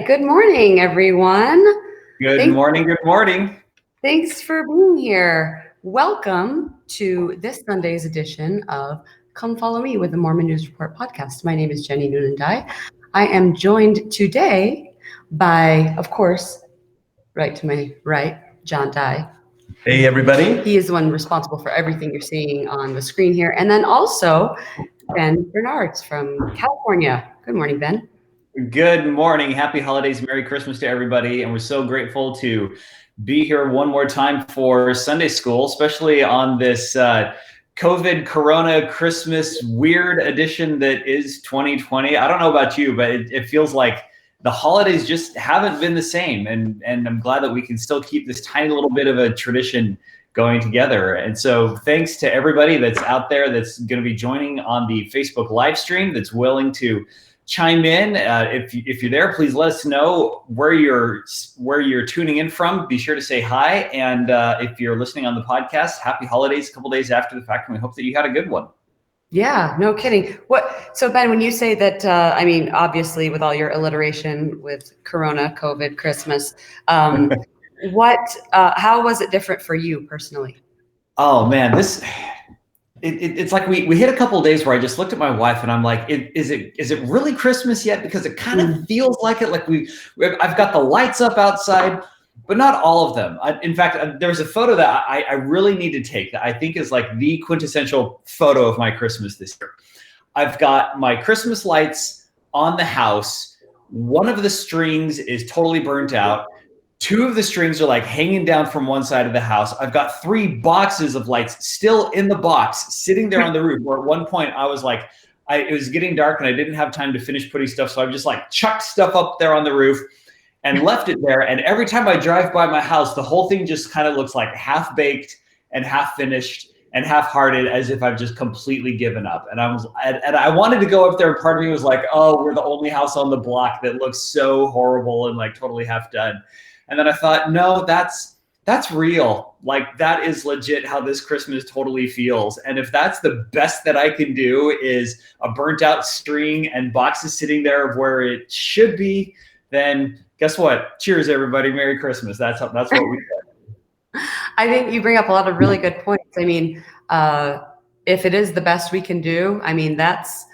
Good morning, everyone. Good morning. Good morning. Thanks for being here. Welcome to this Sunday's edition of Come Follow Me with the Mormon News Report podcast. My name is Jenny Noonan Dye. I am joined today by, of course, right to my right, John Dye. Hey, everybody. He is the one responsible for everything you're seeing on the screen here. And then also Ben Bernards from California. Good morning, Ben. Good morning. Happy holidays. Merry Christmas to everybody. And we're so grateful to be here one more time for Sunday school, especially on this COVID Corona Christmas weird edition that is 2020. I don't know about you, but it feels like the holidays just haven't been the same. And I'm glad that we can still keep this tiny little bit of a tradition going together. And so thanks to everybody that's out there that's going to be joining on the Facebook live stream, that's willing to chime in. If you're there, please let us know where you're tuning in from. Be sure to say hi. And if you're listening on the podcast, happy holidays a couple days after the fact, and we hope that you had a good one. Yeah, no kidding. So Ben, when you say that, obviously with all your alliteration with Corona, COVID, Christmas, how was it different for you personally? Oh man, it's like we hit a couple of days where I just looked at my wife and I'm like, is it really Christmas yet? Because it kind of feels like it. Like I've got the lights up outside, but not all of them. In fact, there's a photo that I really need to take that I think is like the quintessential photo of my Christmas this year. I've got my Christmas lights on the house. One of the strings is totally burnt out. Two of the strings are like hanging down from one side of the house. I've got 3 boxes of lights still in the box sitting there on the roof, where at one point I was like, it was getting dark and I didn't have time to finish putting stuff. So I've just like chucked stuff up there on the roof and left it there. And every time I drive by my house, the whole thing just kind of looks like half baked and half finished and half-hearted, as if I've just completely given up. And I wanted to go up there, and part of me was like, oh, we're the only house on the block that looks so horrible and like totally half done. And then I thought, no, that's real. Like, that is legit how this Christmas totally feels. And if that's the best that I can do is a burnt out string and boxes sitting there of where it should be, then guess what? Cheers, everybody. Merry Christmas. That's what we do. I think you bring up a lot of really good points. I mean, if it is the best we can do, I mean, that's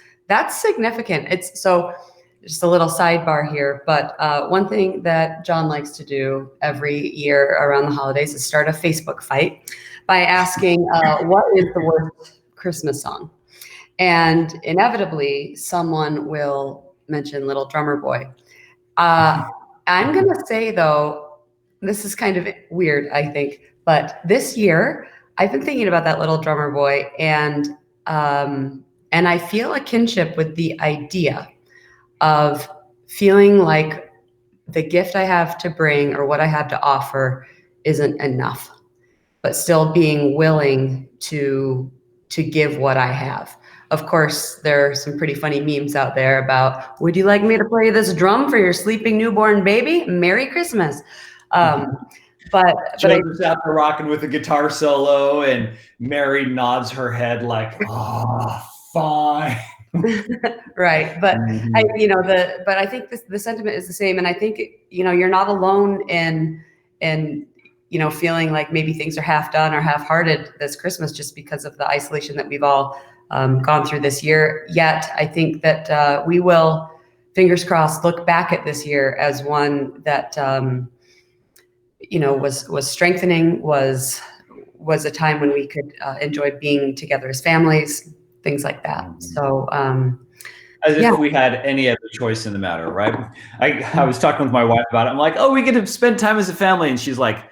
significant. It's so. Just a little sidebar here, but one thing that John likes to do every year around the holidays is start a Facebook fight by asking, what is the worst Christmas song? And inevitably, someone will mention Little Drummer Boy. I'm going to say, though, this is kind of weird, I think, but this year, I've been thinking about that Little Drummer Boy, and I feel a kinship with the idea of feeling like the gift I have to bring or what I have to offer isn't enough, but still being willing to give what I have. Of course, there are some pretty funny memes out there about, would you like me to play this drum for your sleeping newborn baby? Merry Christmas. But Joseph's out there rocking with a guitar solo, and Mary nods her head like, oh, fine. Right. But I think the sentiment is the same. And I think, you're not alone in feeling like maybe things are half done or half-hearted this Christmas, just because of the isolation that we've all gone through this year. Yet I think that we will, fingers crossed, look back at this year as one that, was strengthening, was a time when we could enjoy being together as families, things like that. So as if we had any other choice in the matter, right? I was talking with my wife about it. I'm like, oh, we get to spend time as a family, and she's like,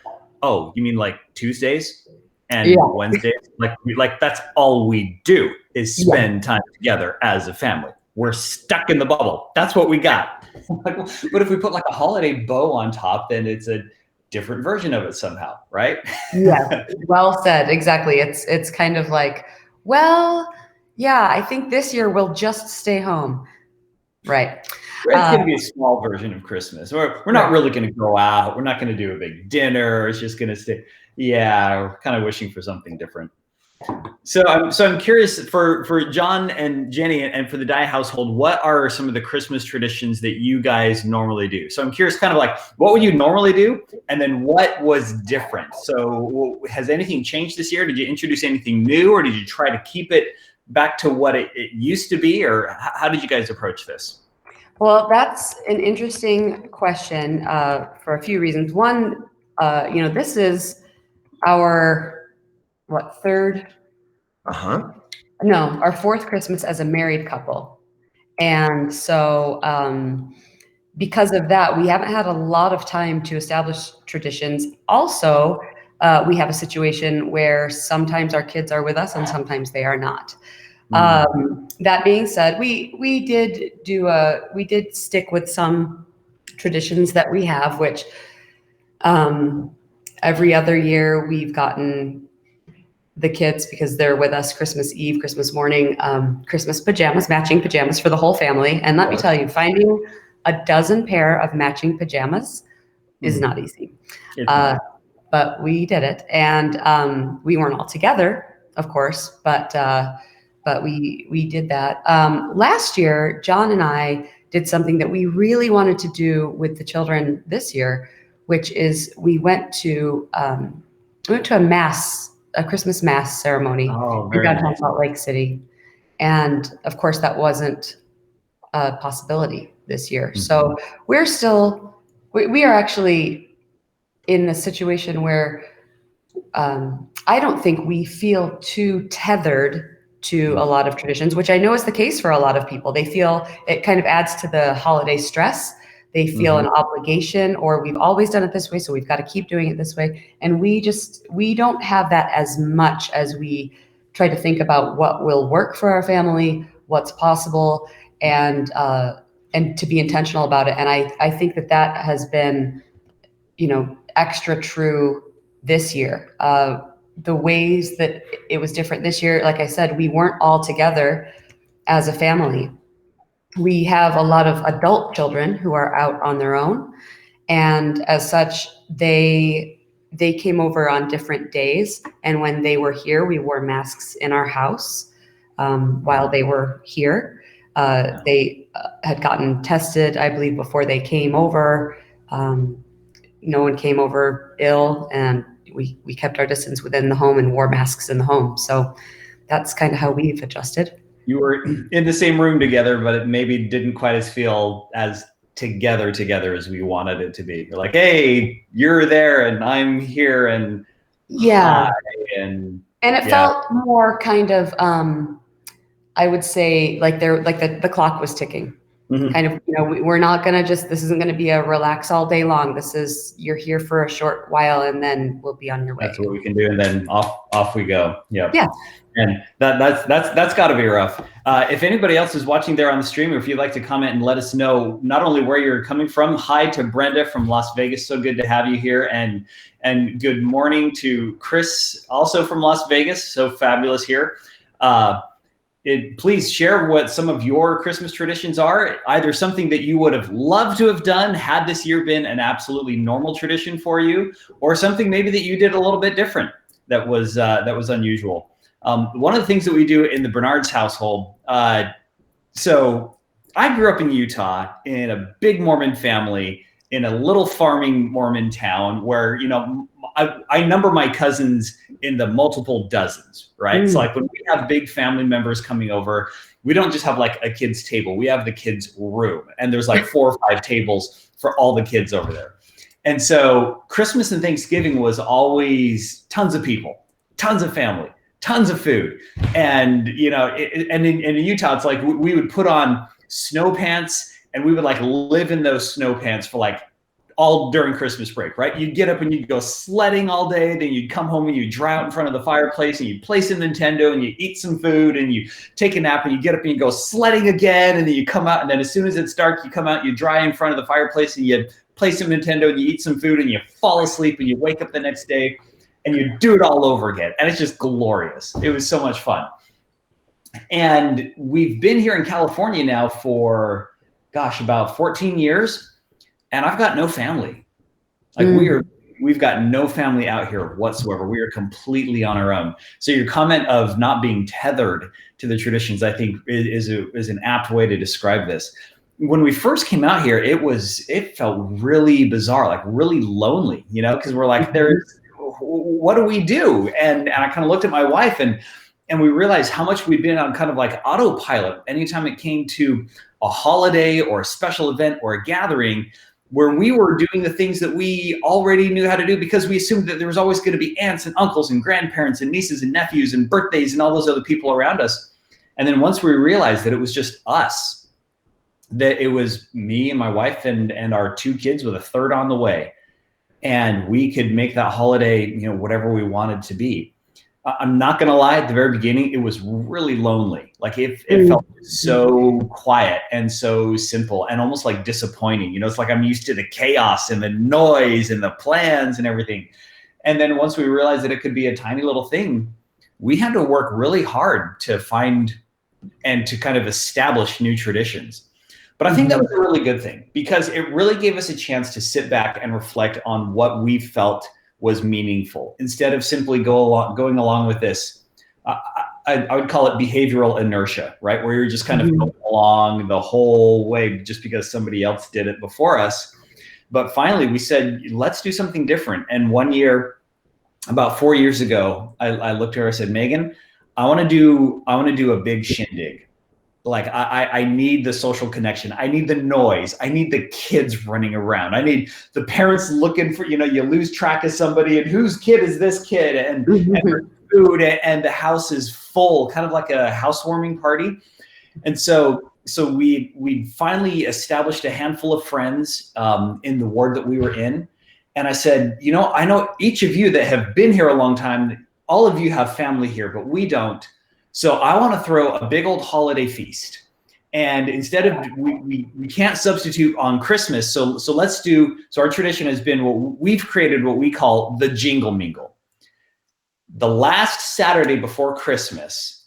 oh, you mean like Tuesdays and Wednesdays? Like that's all we do is spend time together as a family. We're stuck in the bubble. That's what we got. But if we put like a holiday bow on top, then it's a different version of it somehow, right? Yeah, well said. Exactly. It's kind of like, well, yeah, I think this year we'll just stay home. Right. It's going to be a small version of Christmas. We're not really going to go out. We're not going to do a big dinner. It's just going to stay. Yeah, we're kind of wishing for something different. So I'm curious for John and Jenny and for the Dye household, what are some of the Christmas traditions that you guys normally do? So I'm curious, kind of like, what would you normally do, and then what was different? So has anything changed this year? Did you introduce anything new, or did you try to keep it back to what it used to be, or how did you guys approach this? Well, that's an interesting question for a few reasons. One, this is our third? No, our fourth Christmas as a married couple. And so because of that, we haven't had a lot of time to establish traditions. Also, we have a situation where sometimes our kids are with us and sometimes they are not. That being said, we did stick with some traditions that we have, which every other year we've gotten the kids, because they're with us Christmas Eve, Christmas morning, Christmas pajamas, matching pajamas for the whole family. And let me tell you, finding a dozen pair of matching pajamas is not easy. But we did it. And we weren't all together, of course, but we did that. Last year, John and I did something that we really wanted to do with the children this year, which is we went to a Christmas mass ceremony in downtown Salt Lake City. And of course, that wasn't a possibility this year. So we are actually in the situation where I don't think we feel too tethered to a lot of traditions, which I know is the case for a lot of people. They feel it kind of adds to the holiday stress. They feel an obligation, or we've always done it this way, so we've got to keep doing it this way. And we don't have that as much as we try to think about what will work for our family, what's possible, and to be intentional about it. And I think that has been, extra true this year. The ways that it was different this year, like I said, we weren't all together as a family. We have a lot of adult children who are out on their own. And as such, they came over on different days. And when they were here, we wore masks in our house while they were here. They had gotten tested, I believe, before they came over. No one came over ill, and we kept our distance within the home and wore masks in the home. So that's kind of how we've adjusted. You were in the same room together, but it maybe didn't quite feel as together as we wanted it to be. You're like, hey, you're there and I'm here, and yeah, and it felt more kind of I would say like the clock was ticking. Kind of, we're not gonna this isn't gonna be a relax all day long. You're here for a short while and then we'll be on your way. That's what we can do, and then off we go. Yeah. And that's got to be rough. If anybody else is watching there on the stream, or if you'd like to comment and let us know not only where you're coming from. Hi to Brenda from Las Vegas. So good to have you here. And good morning to Chris, also from Las Vegas. So fabulous here. Please share what some of your Christmas traditions are, either something that you would have loved to have done had this year been an absolutely normal tradition for you, or something maybe that you did a little bit different that was unusual. One of the things that we do in the Bernard's household, so I grew up in Utah in a big Mormon family in a little farming Mormon town where, I number my cousins in the multiple dozens, right? So like when we have big family members coming over, we don't just have like a kid's table, we have the kids' room, and there's like 4 or 5 tables for all the kids over there. And so Christmas and Thanksgiving was always tons of people, tons of family, tons of food. And, and in Utah, it's like we would put on snow pants and we would like live in those snow pants for like all during Christmas break, right? You'd get up and you'd go sledding all day, then you'd come home and you'd dry out in front of the fireplace and you'd play some Nintendo and you eat some food and you take a nap and you get up and you go sledding again, and then you come out, and then as soon as it's dark, you come out, you dry in front of the fireplace and you play some Nintendo and you eat some food and you fall asleep and you wake up the next day and you do it all over again. And it's just glorious. It was so much fun. And we've been here in California now for, about 14 years. And I've got no family. Like we are we've got no family out here whatsoever. We are completely on our own. So your comment of not being tethered to the traditions, I think is an apt way to describe this. When we first came out here, it felt really bizarre, like really lonely, you know, because we're like, what do we do? And I kind of looked at my wife and we realized how much we'd been on kind of like autopilot anytime it came to a holiday or a special event or a gathering, where we were doing the things that we already knew how to do because we assumed that there was always going to be aunts and uncles and grandparents and nieces and nephews and birthdays and all those other people around us. And then once we realized that it was just us, that it was me and my wife and our 2 kids with a third on the way, and we could make that holiday, you know, whatever we wanted to be. I'm not going to lie, at the very beginning, it was really lonely. Like it felt so quiet and so simple and almost like disappointing. You know, it's like I'm used to the chaos and the noise and the plans and everything. And then once we realized that it could be a tiny little thing, we had to work really hard to find and to kind of establish new traditions. But I think that was a really good thing because it really gave us a chance to sit back and reflect on what we felt was meaningful instead of simply going along with this. I would call it behavioral inertia, right? Where you're just kind of going along the whole way just because somebody else did it before us. But finally we said, let's do something different. And one year, about 4 years ago, I looked at her, I said, Megan, I want to do a big shindig. Like I need the social connection. I need the noise. I need the kids running around. I need the parents looking for, you know, you lose track of somebody and whose kid is this kid and food and the house is full, kind of like a housewarming party. And so we finally established a handful of friends in the ward that we were in. And I said, you know, I know each of you that have been here a long time, all of you have family here, but we don't. So I want to throw a big old holiday feast. And instead of, we can't substitute on Christmas. So let's do, so our tradition has been we've created what we call the Jingle Mingle. The last Saturday before Christmas,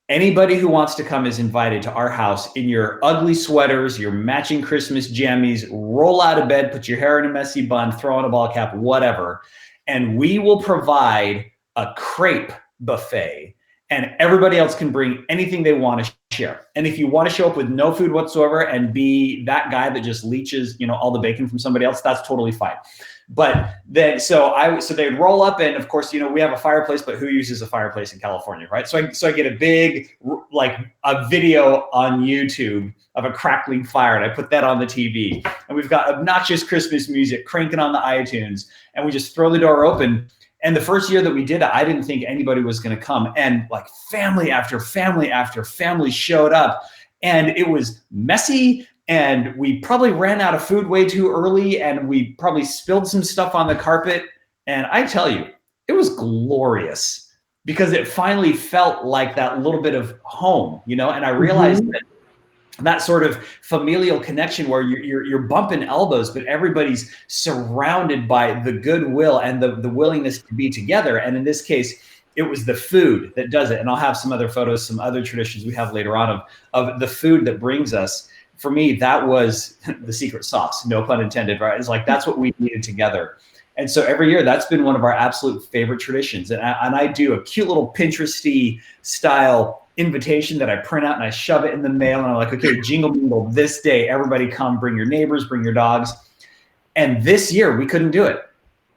anybody who wants to come is invited to our house in your ugly sweaters, your matching Christmas jammies, roll out of bed, put your hair in a messy bun, throw on a ball cap, whatever. And we will provide a crepe buffet. And everybody else can bring anything they want to share. And if you want to show up with no food whatsoever and be that guy that just leeches, you know, all the bacon from somebody else, that's totally fine. But then, so they'd roll up, and of course, you know, we have a fireplace, but who uses a fireplace in California, right? So I get a big, like a video on YouTube of a crackling fire, and I put that on the TV, and we've got obnoxious Christmas music cranking on the iTunes, and we just throw the door open. And the first year that we did it, I didn't think anybody was going to come. And like family after family after family showed up. And it was messy. And we probably ran out of food way too early. And we probably spilled some stuff on the carpet. And I tell you, it was glorious because it finally felt like that little bit of home, you know. And I realized that sort of familial connection where you're bumping elbows, but everybody's surrounded by the goodwill and the willingness to be together. And in this case, it was the food that does it. And I'll have some other photos, some other traditions we have later on of the food that brings us. For me, that was the secret sauce, no pun intended, right? It's like, that's what we needed together. And so every year, that's been one of our absolute favorite traditions. And I do a cute little Pinteresty style invitation that I print out and I shove it in the mail, and I'm like, okay, Jingle Mingle this day, everybody come, bring your neighbors, bring your dogs. And this year we couldn't do it.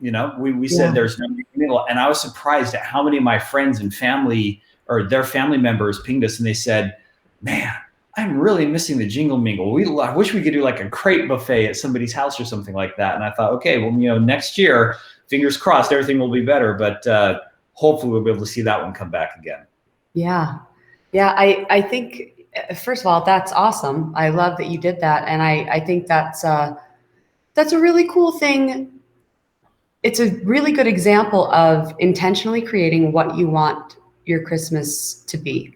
You know, we said there's no Jingle Mingle. And I was surprised at how many of my friends and family or their family members pinged us and they said, man, I'm really missing the Jingle Mingle. I wish we could do like a crepe buffet at somebody's house or something like that. And I thought, okay, well, you know, next year, fingers crossed, everything will be better, but hopefully we'll be able to see that one come back again. Yeah. Yeah, I think, first of all, that's awesome. I love that you did that. And I think that's a really cool thing. It's a really good example of intentionally creating what you want your Christmas to be.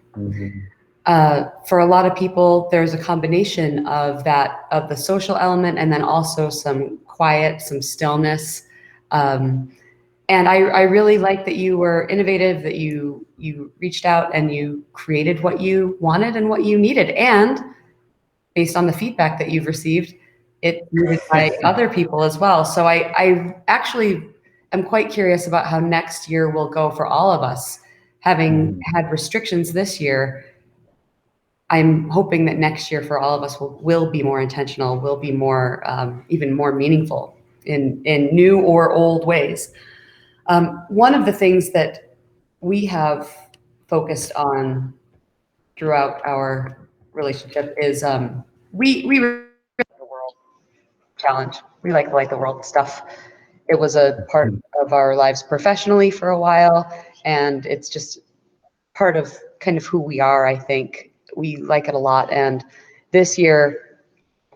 For a lot of people, there's a combination of that, of the social element, and then also some quiet, some stillness. And I really like that you were innovative, that you reached out and you created what you wanted and what you needed. And based on the feedback that you've received, it's needed by other people as well. So I actually I'm quite curious about how next year will go for all of us. Having had restrictions this year, I'm hoping that next year for all of us will be more intentional, will be more, even more meaningful in new or old ways. One of the things that we have focused on throughout our relationship is we really like the world challenge. We like the world stuff. It was a part of our lives professionally for a while, and it's just part of kind of who we are. I think we like it a lot. And this year,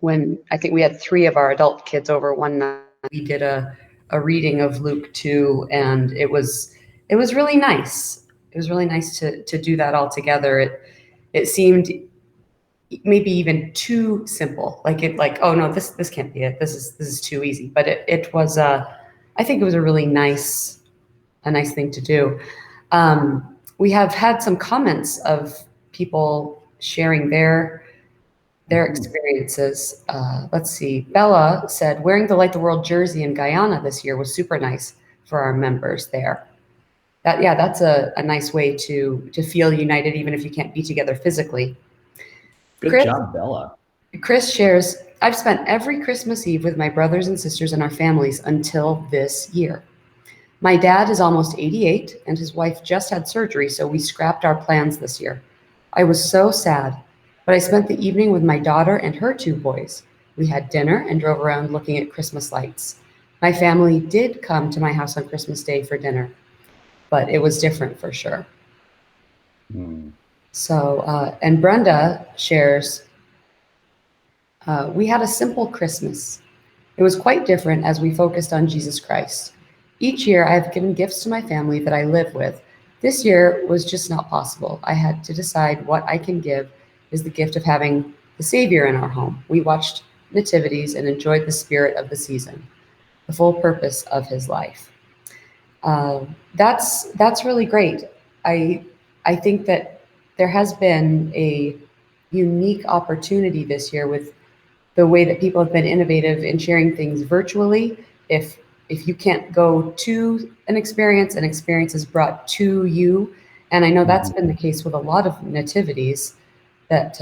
when I think we had 3 of our adult kids over one night, we did a reading of Luke 2, and it was really nice. It was really nice to do that all together. It seemed maybe even too simple. Like, oh no, this can't be it. This is too easy. But it was I think it was a really nice thing to do. We have had some comments of people sharing their experiences. Let's see. Bella said, wearing the Light the World jersey in Guyana this year was super nice for our members there. That's a nice way to feel united, even if you can't be together physically. Good job, Bella. Chris shares, I've spent every Christmas Eve with my brothers and sisters and our families until this year. My dad is almost 88 and his wife just had surgery, so we scrapped our plans this year. I was so sad, but I spent the evening with my daughter and her 2 boys. We had dinner and drove around looking at Christmas lights. My family did come to my house on Christmas Day for dinner, but it was different for sure. So, and Brenda shares, we had a simple Christmas. It was quite different as we focused on Jesus Christ. Each year I have given gifts to my family that I live with. This year was just not possible. I had to decide what I can give is the gift of having the Savior in our home. We watched nativities and enjoyed the spirit of the season, the full purpose of his life. That's really great. I think that there has been a unique opportunity this year with the way that people have been innovative in sharing things virtually. If you can't go to an experience is brought to you. And I know that's been the case with a lot of nativities that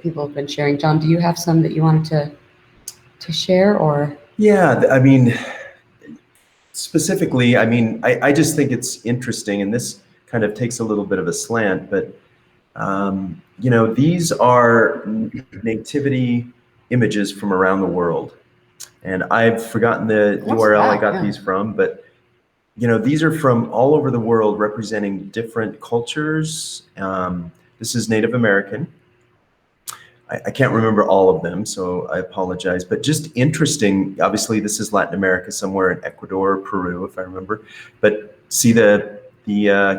people have been sharing. John, do you have some that you wanted to share, or? Yeah, I mean, specifically, I mean, I just think it's interesting, and this kind of takes a little bit of a slant, but you know, these are nativity images from around the world. And I've forgotten the URL I got these from, but you know, these are from all over the world representing different cultures. This is Native American. I can't remember all of them, so I apologize, but just interesting. Obviously, this is Latin America, somewhere in Ecuador, Peru, if I remember. But see the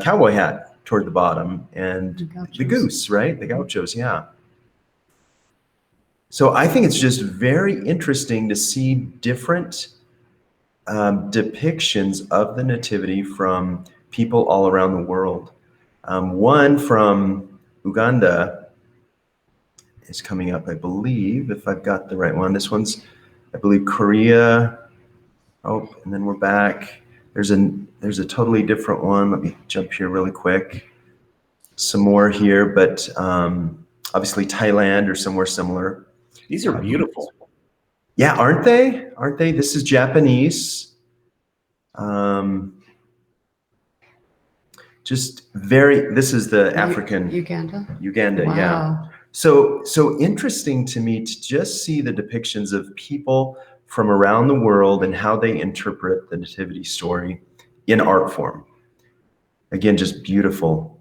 cowboy hat toward the bottom, and the goose, right? The gauchos, yeah. So I think it's just very interesting to see different depictions of the nativity from people all around the world. One from Uganda is coming up, I believe, if I've got the right one. This one's, I believe, Korea. Oh, and then we're back. There's a totally different one. Let me jump here really quick. Some more here, but obviously Thailand or somewhere similar. These are beautiful. Yeah, aren't they? Aren't they? This is Japanese. Just very, this is the African. Uganda? Uganda, Wow. yeah. So interesting to me to just see the depictions of people from around the world and how they interpret the nativity story in art form. Again, just beautiful.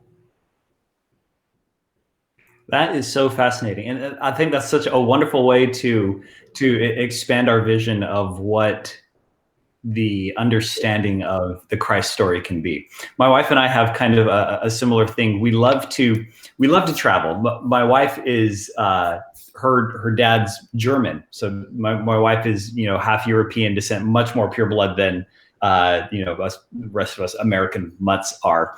That is so fascinating. And I think that's such a wonderful way to expand our vision of what the understanding of the Christ story can be. My wife and I have kind of a similar thing. We love to travel. My wife is her dad's German, so my wife is half European descent, much more pure blood than us, the rest of us American mutts are,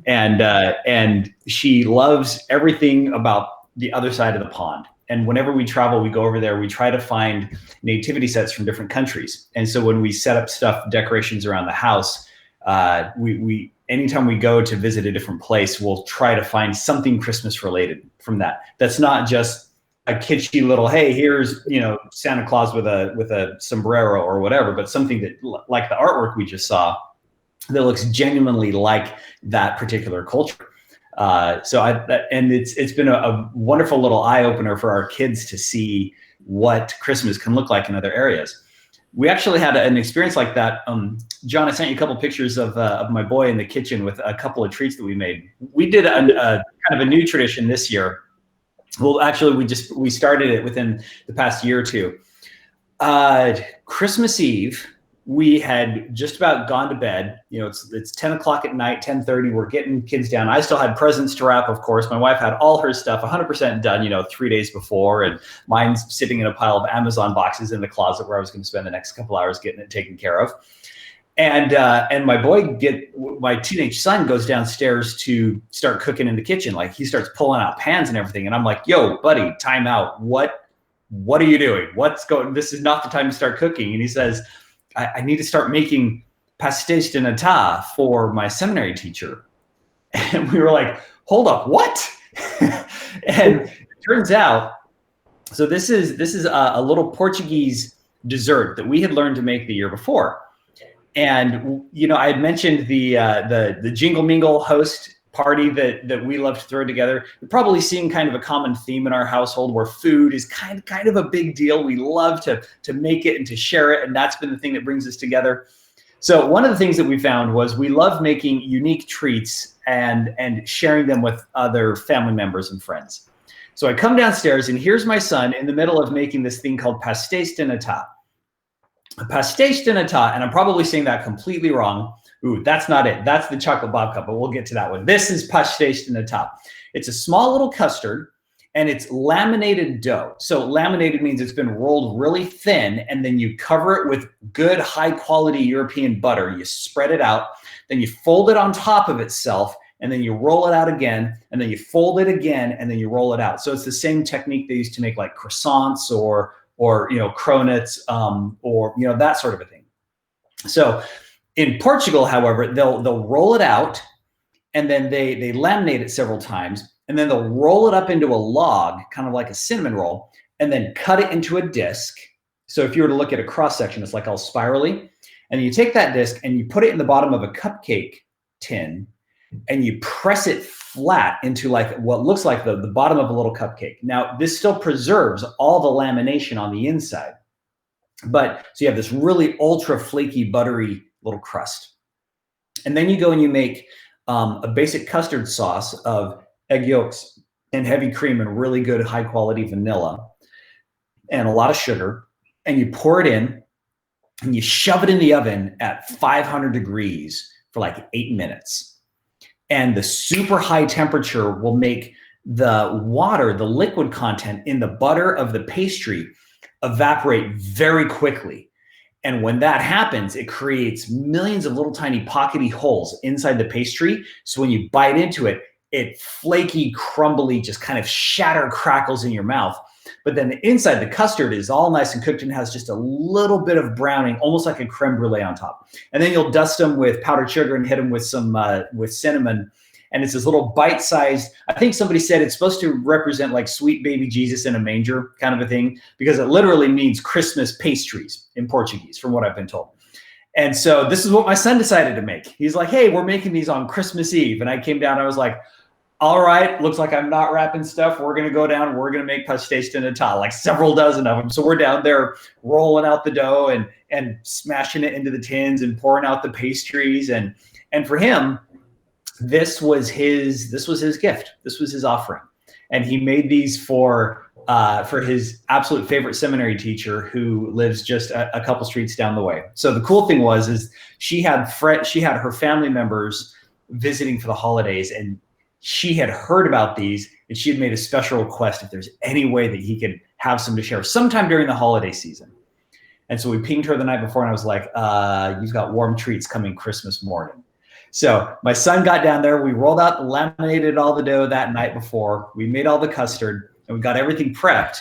and she loves everything about the other side of the pond. And whenever we travel, we go over there, we try to find nativity sets from different countries. And so when we set up stuff, decorations around the house, we anytime we go to visit a different place, we'll try to find something Christmas related from that. That's not just a kitschy little, hey, here's, you know, Santa Claus with a sombrero or whatever, but something that, like the artwork we just saw, that looks genuinely like that particular culture. And it's been a wonderful little eye opener for our kids to see what Christmas can look like in other areas. We actually had an experience like that. John, I sent you a couple pictures of my boy in the kitchen with a couple of treats that we made. We did a kind of a new tradition this year. Well, actually, we started it within the past year or two. Christmas Eve, we had just about gone to bed. You know, it's 10 o'clock at night, 10:30. We're getting kids down. I still had presents to wrap, of course. My wife had all her stuff 100% done, you know, 3 days before. And mine's sitting in a pile of Amazon boxes in the closet where I was going to spend the next couple hours getting it taken care of. And my teenage son goes downstairs to start cooking in the kitchen. Like, he starts pulling out pans and everything. And I'm like, yo, buddy, time out. What are you doing? This is not the time to start cooking. And he says, I need to start making pastéis de nata for my seminary teacher. And we were like, hold up, what? And it turns out, so this is a little Portuguese dessert that we had learned to make the year before. And, you know, I had mentioned the Jingle Mingle host party that we love to throw together. You're probably seeing kind of a common theme in our household where food is kind of a big deal. We love to make it and to share it, and that's been the thing that brings us together. So one of the things that we found was we love making unique treats and sharing them with other family members and friends. So I come downstairs, and here's my son in the middle of making this thing called pastéis de nata. Pastéis de nata, and I'm probably saying that completely wrong. Ooh, that's not it. That's the chocolate babka, but we'll get to that one. This is pastéis de nata. It's a small little custard, and it's laminated dough. So laminated means it's been rolled really thin, and then you cover it with good high-quality European butter. You spread it out, then you fold it on top of itself, and then you roll it out again, and then you fold it again, and then you roll it out. So it's the same technique they used to make like croissants or you know, cronuts, or, you know, that sort of a thing. So in Portugal, however, they'll roll it out, and then they laminate it several times, and then they'll roll it up into a log, kind of like a cinnamon roll, and then cut it into a disc. So if you were to look at a cross section, it's like all spirally. And you take that disc and you put it in the bottom of a cupcake tin, and you press it flat into like what looks like the bottom of a little cupcake. Now, this still preserves all the lamination on the inside, but so you have this really ultra flaky, buttery little crust. And then you go and you make a basic custard sauce of egg yolks and heavy cream and really good high quality vanilla and a lot of sugar, and you pour it in and you shove it in the oven at 500 degrees for like 8 minutes. And the super high temperature will make the water, the liquid content in the butter of the pastry, evaporate very quickly. And when that happens, it creates millions of little tiny pockety holes inside the pastry. So when you bite into it, it flaky, crumbly, just kind of crackles in your mouth. But then the inside, the custard is all nice and cooked and has just a little bit of browning, almost like a creme brulee on top. And then you'll dust them with powdered sugar and hit them with some with cinnamon. And it's this little bite-sized, I think somebody said it's supposed to represent like sweet baby Jesus in a manger kind of a thing, because it literally means Christmas pastries in Portuguese, from what I've been told. And so this is what my son decided to make. He's like, hey, we're making these on Christmas Eve. And I came down, I was like, all right, looks like I'm not wrapping stuff. We're going to go down. We're going to make pastéis de nata, like several dozen of them. So we're down there rolling out the dough and smashing it into the tins and pouring out the pastries. And for him, this was his gift. This was his offering. And he made these for his absolute favorite seminary teacher who lives just a couple streets down the way. So the cool thing is she had her family members visiting for the holidays, and she had heard about these, and she had made a special request if there's any way that he could have some to share sometime during the holiday season. And so we pinged her the night before, and I was like, you've got warm treats coming Christmas morning. So my son got down there. We rolled out, laminated all the dough that night before. We made all the custard. and we got everything prepped.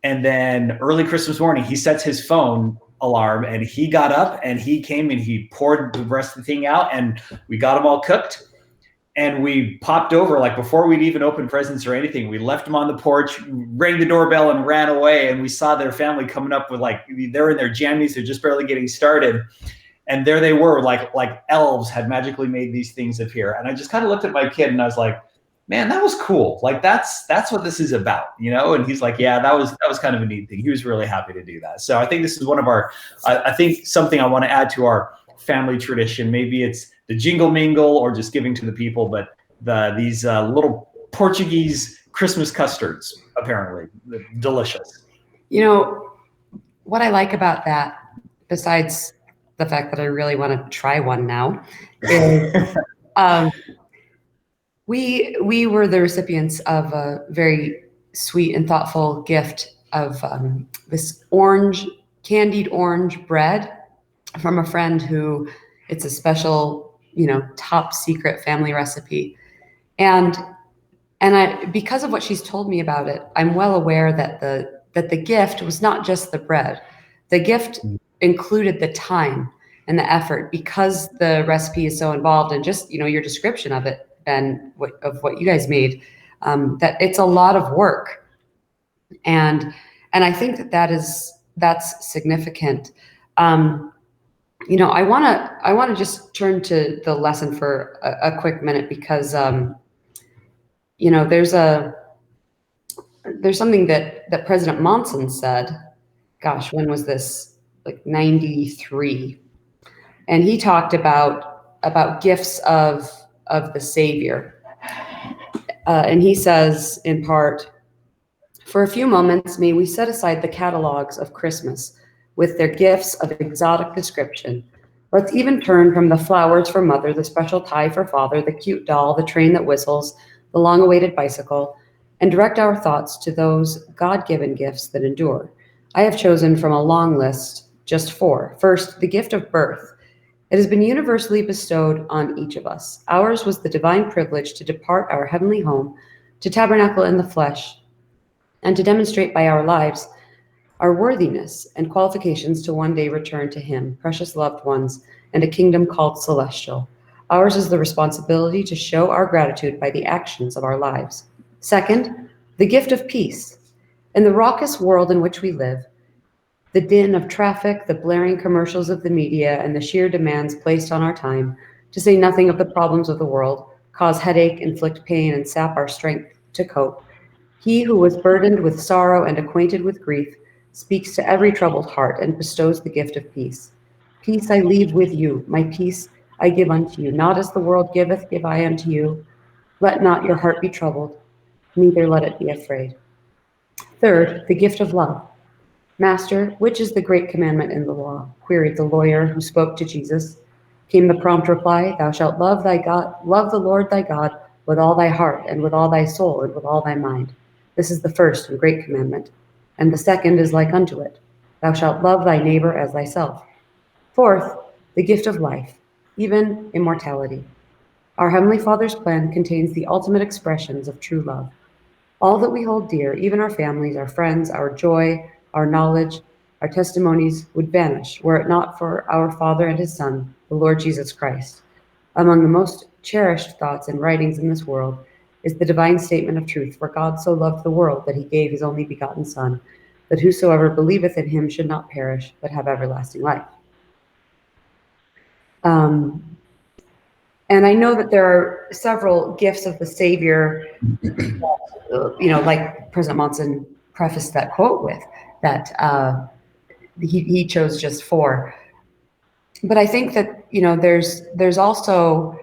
And then early Christmas morning, he sets his phone alarm, and he got up and he came and he poured the rest of the thing out, and we got them all cooked. And we popped over, like before we'd even opened presents or anything. We left them on the porch, rang the doorbell, and ran away. And we saw their family coming up with, like, they're in their jammies, they're just barely getting started. And there they were, like elves had magically made these things appear. And I just kind of looked at my kid and I was like, man, that was cool. Like that's what this is about, you know? And he's like, yeah, that was kind of a neat thing. He was really happy to do that. So I think this is one of our, I think something I want to add to our family tradition. Maybe it's the jingle mingle or just giving to the people, but these little Portuguese Christmas custards, apparently delicious. You know, what I like about that, besides the fact that I really want to try one now, is we were the recipients of a very sweet and thoughtful gift of this candied orange bread from a friend who, it's a special, top secret family recipe. And I, because of what she's told me about it, I'm well aware that the gift was not just the bread. The gift included the time and the effort, because the recipe is so involved, and just, your description of it and what you guys made, that it's a lot of work. And I think that's significant. I want to just turn to the lesson for a quick minute, because there's something that President Monson said. Gosh, when was this? Like 93, and he talked about gifts of the Savior, and he says in part, "For a few moments, may we set aside the catalogs of Christmas with their gifts of exotic description. Let's even turn from the flowers for mother, the special tie for father, the cute doll, the train that whistles, the long-awaited bicycle, and direct our thoughts to those God-given gifts that endure. I have chosen from a long list just 4. First, the gift of birth. It has been universally bestowed on each of us. Ours was the divine privilege to depart our heavenly home, to tabernacle in the flesh, and to demonstrate by our lives our worthiness and qualifications to one day return to Him, precious loved ones, and a kingdom called celestial. Ours is the responsibility to show our gratitude by the actions of our lives. Second, the gift of peace. In the raucous world in which we live, the din of traffic, the blaring commercials of the media, and the sheer demands placed on our time, to say nothing of the problems of the world, cause headache, inflict pain, and sap our strength to cope. He who was burdened with sorrow and acquainted with grief speaks to every troubled heart and bestows the gift of peace. Peace I leave with you, my peace I give unto you. Not as the world giveth, give I unto you. Let not your heart be troubled, neither let it be afraid." Third, the gift of love. "Master, which is the great commandment in the law?" queried the lawyer who spoke to Jesus. Came the prompt reply, "Thou shalt love the Lord thy God with all thy heart, and with all thy soul, and with all thy mind. This is the first and great commandment. And the second is like unto it. Thou shalt love thy neighbor as thyself. Fourth, the gift of life, even immortality. Our Heavenly Father's plan contains the ultimate expressions of true love. All that we hold dear, even our families, our friends, our joy, our knowledge, our testimonies, would vanish were it not for our Father and His Son, the Lord Jesus Christ. Among the most cherished thoughts and writings in this world is the divine statement of truth, for God so loved the world that He gave His only begotten Son, that whosoever believeth in Him should not perish, but have everlasting life." And I know that there are several gifts of the Savior, like President Monson prefaced that quote with, that he chose just 4. But I think that, there's also,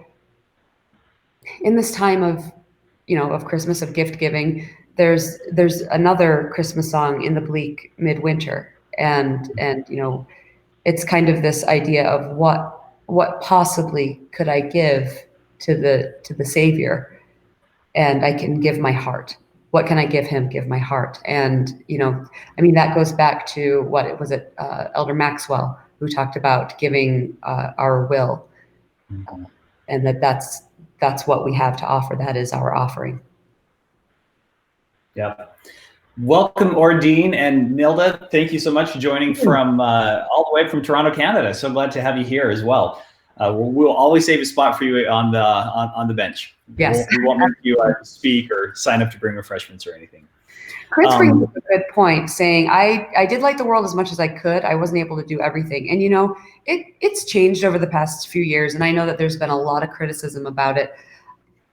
in this time of Christmas, of gift giving, there's another Christmas song, "In the Bleak Midwinter," and it's kind of this idea of what possibly could I give to the Savior, and I can give my heart. What can I give Him? Give my heart. And that goes back to what was it, Elder Maxwell, who talked about giving our will, and that's what we have to offer. That is our offering. Yep. Welcome, Ordine and Nilda. Thank you so much for joining from all the way from Toronto, Canada. So glad to have you here as well. We'll always save a spot for you on the bench. Yes. We won't make you speak or sign up to bring refreshments or anything. Chris brings up a good point, saying I did like the world as much as I could. I wasn't able to do everything, and it's changed over the past few years. And I know that there's been a lot of criticism about it.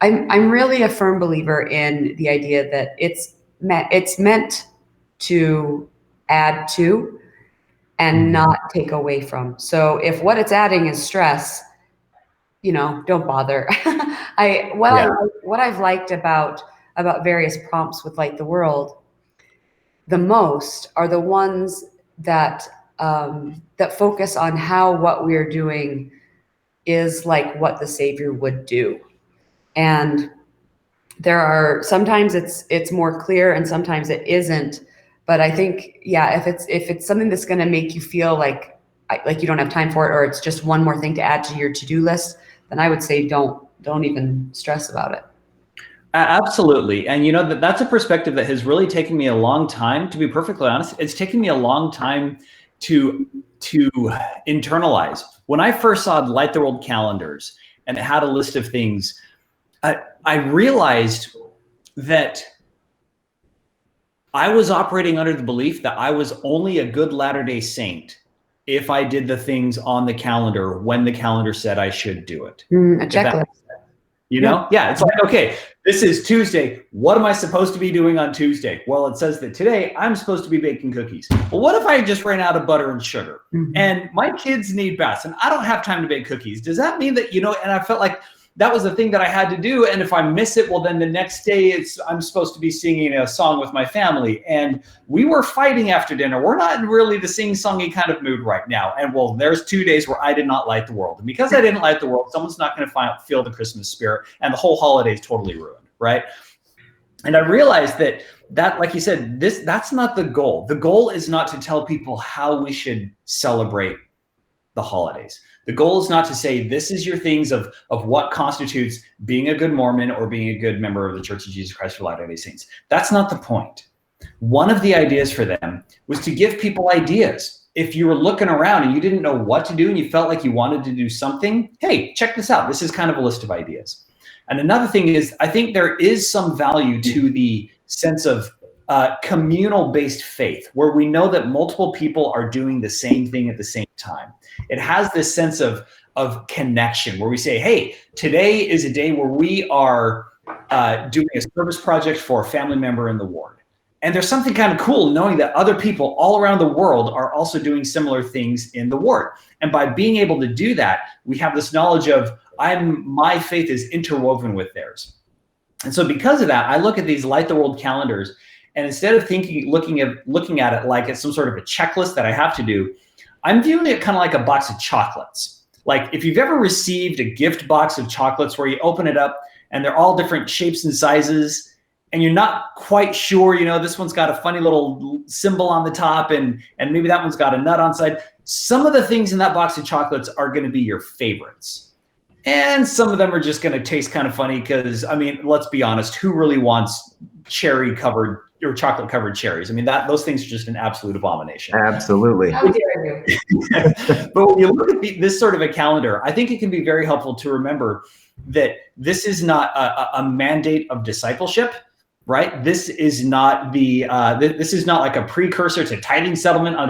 I'm really a firm believer in the idea that it's meant to add to and not take away from. So if what it's adding is stress, don't bother. What I've liked about various prompts with Light the World the most are the ones that focus on how what we're doing is like what the Savior would do. And there are sometimes it's more clear and sometimes it isn't. But I think, if it's something that's going to make you feel like you don't have time for it, or it's just one more thing to add to your to-do list, then I would say don't even stress about it. Absolutely. And that's a perspective that has really taken me a long time, to be perfectly honest. It's taken me a long time to internalize. When I first saw Light the World calendars and it had a list of things, I realized that I was operating under the belief that I was only a good Latter-day Saint if I did the things on the calendar when the calendar said I should do it. A checklist. Yeah, it's like, okay, this is Tuesday. What am I supposed to be doing on Tuesday? Well, it says that today I'm supposed to be baking cookies. Well, what if I just ran out of butter and sugar? And my kids need baths and I don't have time to bake cookies? Does that mean that, and I felt like that was the thing that I had to do. And if I miss it, well, then the next day I'm supposed to be singing a song with my family. And we were fighting after dinner. We're not in really the sing-songy kind of mood right now. And well, there's 2 days where I did not light the world. And because I didn't light the world, someone's not going to feel the Christmas spirit. And the whole holiday is totally ruined, right? And I realized that, like you said, that's not the goal. The goal is not to tell people how we should celebrate the holidays. The goal is not to say this is your things of what constitutes being a good Mormon or being a good member of the Church of Jesus Christ of Latter-day Saints. That's not the point. One of the ideas for them was to give people ideas. If you were looking around and you didn't know what to do and you felt like you wanted to do something, hey, check this out. This is kind of a list of ideas. And another thing is, I think there is some value to the sense of communal-based faith, where we know that multiple people are doing the same thing at the same time. It has this sense of connection, where we say, hey, today is a day where we are doing a service project for a family member in the ward. And there's something kind of cool knowing that other people all around the world are also doing similar things in the ward. And by being able to do that, we have this knowledge of my faith is interwoven with theirs. And so because of that, I look at these Light the World calendars, and instead of looking at it like it's some sort of a checklist that I have to do, I'm viewing it kind of like a box of chocolates. Like if you've ever received a gift box of chocolates where you open it up and they're all different shapes and sizes, and you're not quite sure, this one's got a funny little symbol on the top and maybe that one's got a nut on the side. Some of the things in that box of chocolates are going to be your favorites. And some of them are just going to taste kind of funny because, let's be honest, who really wants cherry-covered or chocolate-covered cherries? Those things are just an absolute abomination. Absolutely. How dare you? But when you look at this sort of a calendar, I think it can be very helpful to remember that this is not a mandate of discipleship, right? This is not this is not like a precursor to tithing settlement on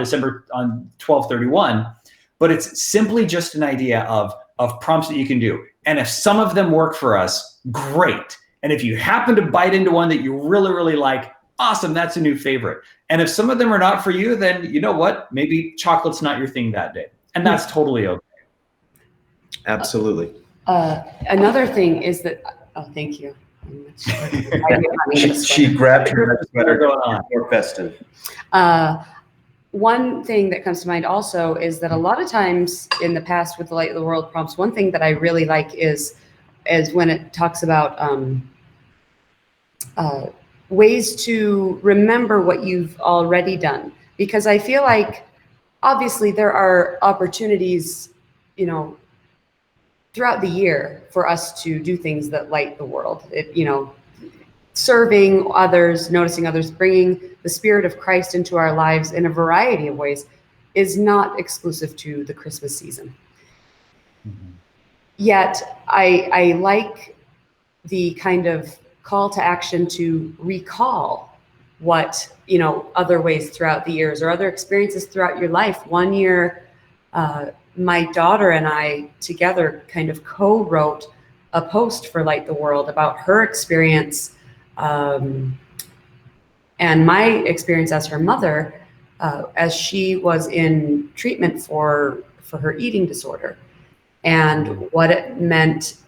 12/31, but it's simply just an idea of prompts that you can do. And if some of them work for us, great. And if you happen to bite into one that you really, really like, awesome, that's a new favorite. And if some of them are not for you, then you know what? Maybe chocolate's not your thing that day. And that's totally okay. Absolutely. Another thing is that, thank you. She grabbed her sweater going on. More festive. One thing that comes to mind also is that a lot of times in the past with the Light of the World prompts, one thing that I really like is when it talks about ways to remember what you've already done. Because I feel like obviously there are opportunities, throughout the year for us to do things that light the world. serving others, noticing others, bringing the Spirit of Christ into our lives in a variety of ways is not exclusive to the Christmas season. Mm-hmm. Yet I like the kind of call to action to recall what, other ways throughout the years or other experiences throughout your life. One year, my daughter and I together kind of co-wrote a post for Light the World about her experience and my experience as her mother, as she was in treatment for her eating disorder, and what it meant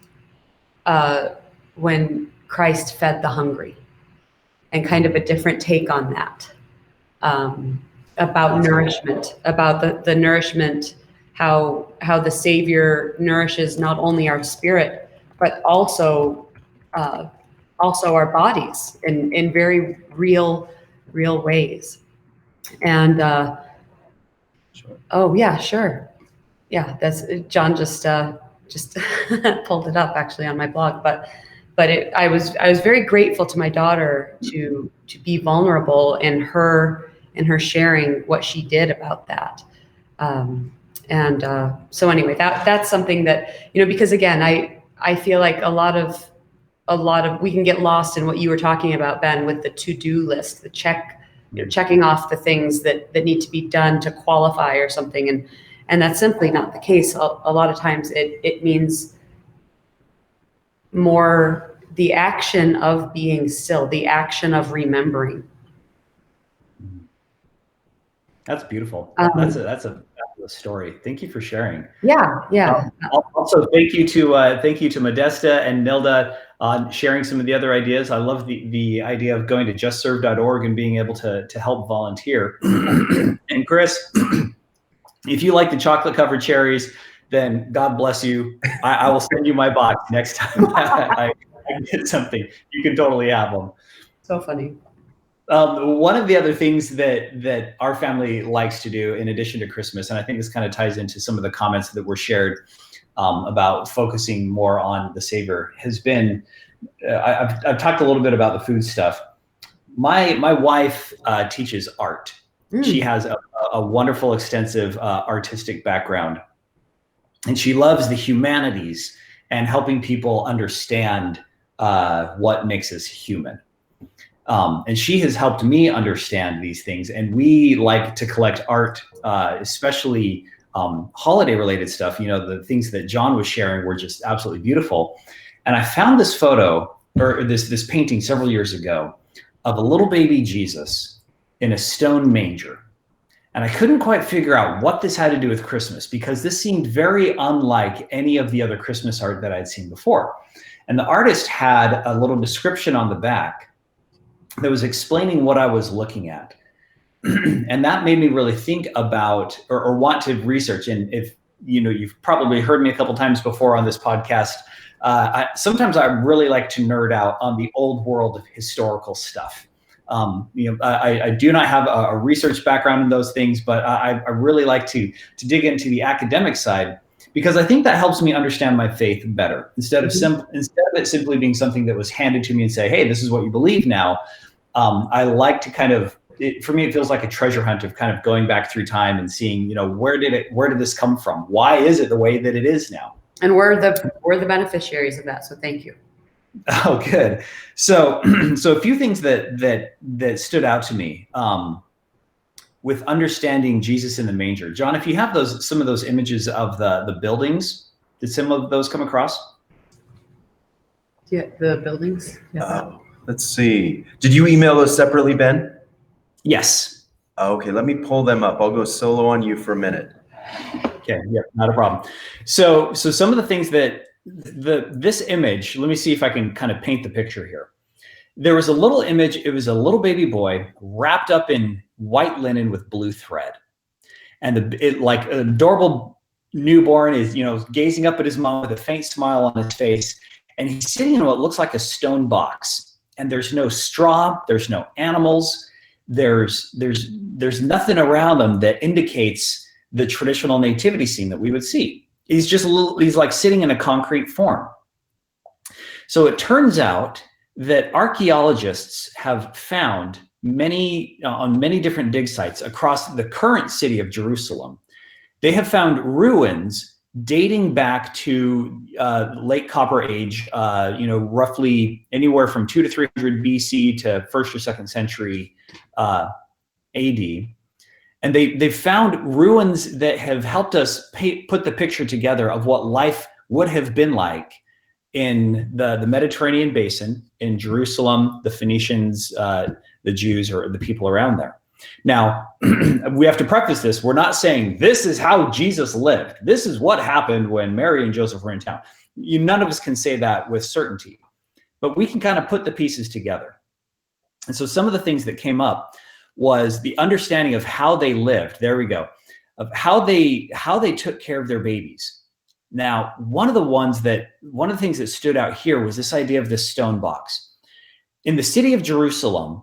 when Christ fed the hungry, and kind of a different take on that, about nourishment, about the nourishment, how the Savior nourishes not only our spirit, but also our bodies in very real ways. And Sure. Oh yeah, sure. Yeah, that's John just pulled it up actually on my blog, but I was very grateful to my daughter to be vulnerable in her sharing what she did about that. So anyway, that's something that, because again, I feel like a lot of we can get lost in what you were talking about, Ben, with the to-do list, the checking off the things that need to be done to qualify or something, and that's simply not the case. A lot of times it means more the action of being still, the action of remembering. That's beautiful. That's a fabulous story. Thank you for sharing. Yeah. Also, thank you to Modesta and Nilda on sharing some of the other ideas. I love the idea of going to justserve.org and being able to help volunteer. And Chris, if you like the chocolate covered cherries, then God bless you. I will send you my box next time I get something. You can totally have them. So funny. One of the other things that our family likes to do in addition to Christmas, and I think this kind of ties into some of the comments that were shared about focusing more on the Savior, has been, I've talked a little bit about the food stuff. My wife teaches art. She has a wonderful, extensive artistic background, and she loves the humanities and helping people understand what makes us human. And she has helped me understand these things. And we like to collect art, especially holiday related stuff. The things that John was sharing were just absolutely beautiful. And I found this photo, or this painting several years ago, of a little baby Jesus in a stone manger. And I couldn't quite figure out what this had to do with Christmas, because this seemed very unlike any of the other Christmas art that I'd seen before. And the artist had a little description on the back that was explaining what I was looking at. And that made me really think about or want to research. And if you've probably heard me a couple times before on this podcast, sometimes I really like to nerd out on the old world of historical stuff. I do not have a research background in those things, but I really like to dig into the academic side, because I think that helps me understand my faith better. Instead of it simply being something that was handed to me and say, hey, this is what you believe now. I like to for me, it feels like a treasure hunt of kind of going back through time and seeing, where did this come from? Why is it the way that it is now? And we're the beneficiaries of that. So thank you. Oh, good. So a few things that stood out to me with understanding Jesus in the manger. John, if you have some of those images of the buildings, did some of those come across? Yeah, the buildings. Yeah. Let's see. Did you email those separately, Ben? Yes. Okay, let me pull them up. I'll go solo on you for a minute. Okay, yeah, not a problem. So some of the things that this image, let me see if I can kind of paint the picture here. There was a little image. It was a little baby boy wrapped up in white linen with blue thread. And like an adorable newborn is, gazing up at his mom with a faint smile on his face. And he's sitting in what looks like a stone box. And there's no straw, there's no animals, there's nothing around them that indicates the traditional nativity scene that we would see. He's like sitting in a concrete form. So it turns out that archaeologists have found on many different dig sites across the current city of Jerusalem. They have found ruins dating back to late Copper Age, roughly anywhere from 200 to 300 BC to 1st or 2nd century AD. And they've found ruins that have helped us put the picture together of what life would have been like in the Mediterranean basin, in Jerusalem, the Phoenicians, the Jews, or the people around there. Now, we have to preface this. We're not saying this is how Jesus lived. This is what happened when Mary and Joseph were in town. None of us can say that with certainty, but we can kind of put the pieces together. And so some of the things that came up was the understanding of how they lived. There we go. Of how they took care of their babies. Now, one of the things that stood out here was this idea of this stone box. In the city of Jerusalem,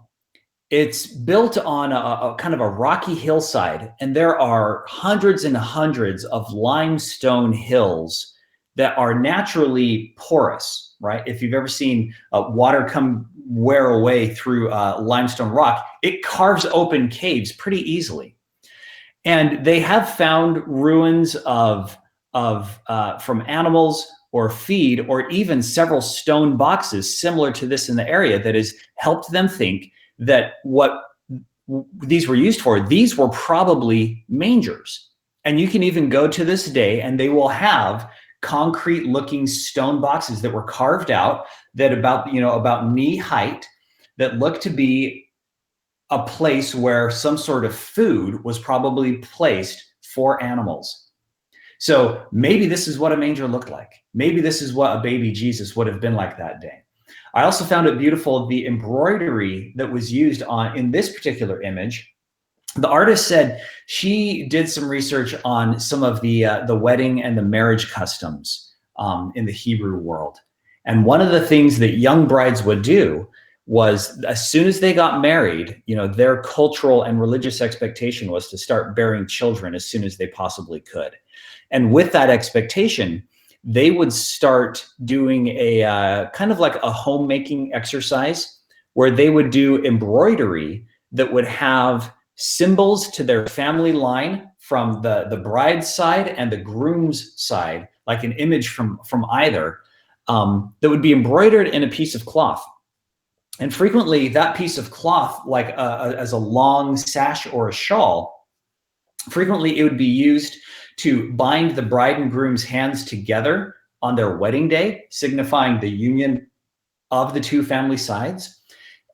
it's built on a kind of a rocky hillside, and there are hundreds and hundreds of limestone hills that are naturally porous, right? If you've ever seen water come wear away through limestone rock, it carves open caves pretty easily. And they have found ruins from animals or feed, or even several stone boxes similar to this in the area that has helped them think that what these were used for, these were probably mangers. And you can even go to this day and they will have concrete looking stone boxes that were carved out that about knee height, that look to be a place where some sort of food was probably placed for animals. So maybe this is what a manger looked like. Maybe this is what a baby Jesus would have been like that day. I also found it beautiful, the embroidery that was used in this particular image. The artist said she did some research on some of the wedding and the marriage customs in the Hebrew world. And one of the things that young brides would do was, as soon as they got married, their cultural and religious expectation was to start bearing children as soon as they possibly could. And with that expectation, they would start doing a kind of like a homemaking exercise where they would do embroidery that would have symbols to their family line from the bride's side and the groom's side, like an image from either, that would be embroidered in a piece of cloth. And frequently that piece of cloth, like as a long sash or a shawl, frequently it would be used to bind the bride and groom's hands together on their wedding day, signifying the union of the two family sides.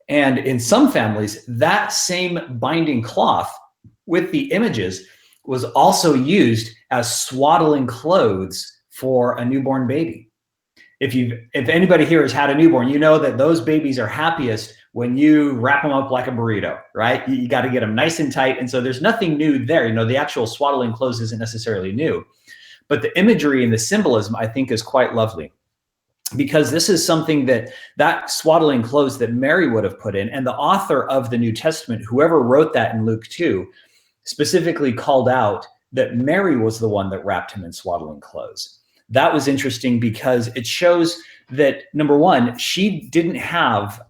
And in some families, that same binding cloth with the images was also used as swaddling clothes for a newborn baby. If anybody here has had a newborn, you know that those babies are happiest when you wrap them up like a burrito, right? You got to get them nice and tight. And so there's nothing new there. The actual swaddling clothes isn't necessarily new, but the imagery and the symbolism, I think, is quite lovely, because this is something that swaddling clothes that Mary would have put in, and the author of the New Testament, whoever wrote that in Luke 2, specifically called out that Mary was the one that wrapped him in swaddling clothes. That was interesting because it shows that, number one, she didn't have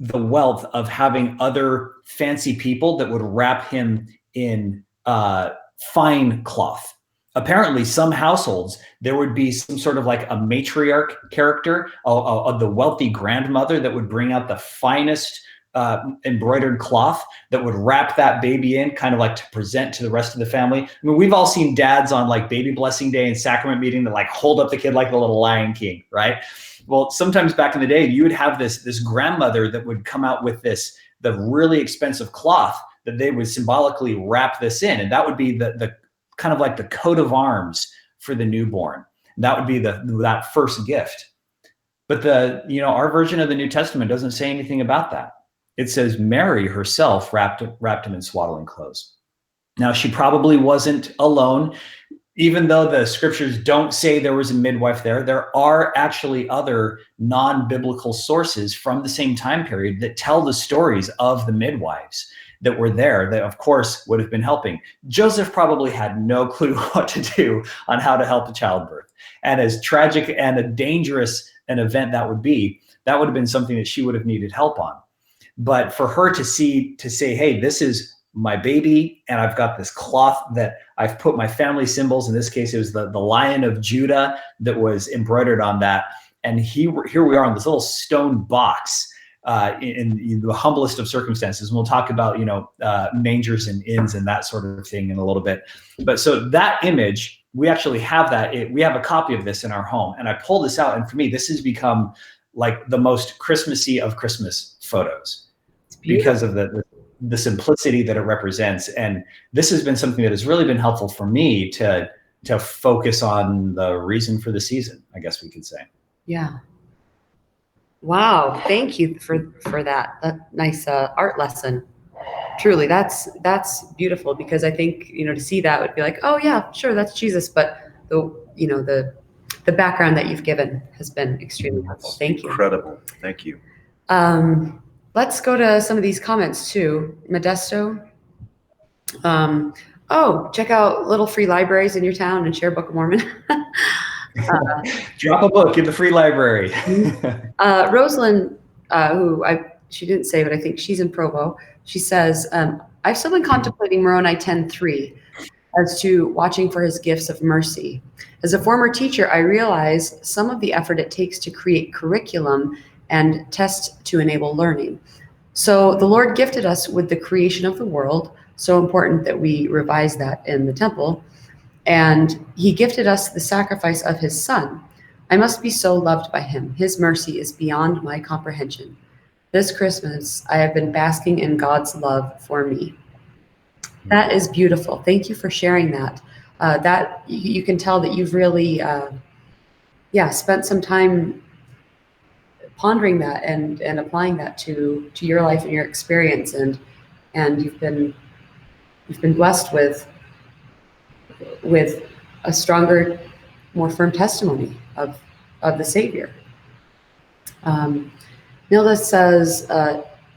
the wealth of having other fancy people that would wrap him in fine cloth. Apparently, some households, there would be some sort of like a matriarch character, of the wealthy grandmother that would bring out the finest embroidered cloth that would wrap that baby in, kind of like to present to the rest of the family. I mean, we've all seen dads on like baby blessing day and sacrament meeting that like hold up the kid like the little Lion King, right? Well, sometimes back in the day, you would have this grandmother that would come out with the really expensive cloth that they would symbolically wrap this in, and that would be the kind of like the coat of arms for the newborn. That would be that first gift. But our version of the New Testament doesn't say anything about that. It says Mary herself wrapped him in swaddling clothes. Now, she probably wasn't alone. Even though the scriptures don't say there was a midwife there are actually other non-biblical sources from the same time period that tell the stories of the midwives that were there that, of course, would have been helping. Joseph probably had no clue what to do on how to help a childbirth. And as tragic and dangerous an event that would be, that would have been something that she would have needed help on. But for her to say, hey, this is my baby, and I've got this cloth that I've put my family symbols, in this case, it was the Lion of Judah that was embroidered on that. And here we are in this little stone box in the humblest of circumstances. And we'll talk about, mangers and inns and that sort of thing in a little bit. But so that image, we actually have that. We have a copy of this in our home. And I pulled this out. And for me, this has become like the most Christmassy of Christmas photos because of the simplicity that it represents. And this has been something that has really been helpful for me to focus on the reason for the season, I guess we could say. Yeah. Wow. Thank you for that nice art lesson. Truly, that's beautiful, because I think, to see that would be like, oh yeah, sure, that's Jesus. But the background that you've given has been extremely helpful. Thank you. Incredible. Thank you. Let's go to some of these comments too. Modesto. Check out little free libraries in your town and share Book of Mormon. Drop a book in the free library. Rosalind, she didn't say, but I think she's in Provo. She says, I've still been contemplating Moroni 10:3 as to watching for his gifts of mercy. As a former teacher, I realize some of the effort it takes to create curriculum and test to enable learning. So the Lord gifted us with the creation of the world, so important that we revise that in the temple. And he gifted us the sacrifice of his son. I must be so loved by him. His mercy is beyond my comprehension. This Christmas, I have been basking in God's love for me. That is beautiful. Thank you for sharing that. That you can tell that you've really, spent some time pondering that and applying that to your life and your experience, and you've been blessed with a stronger, more firm testimony of the Savior. Nilda says,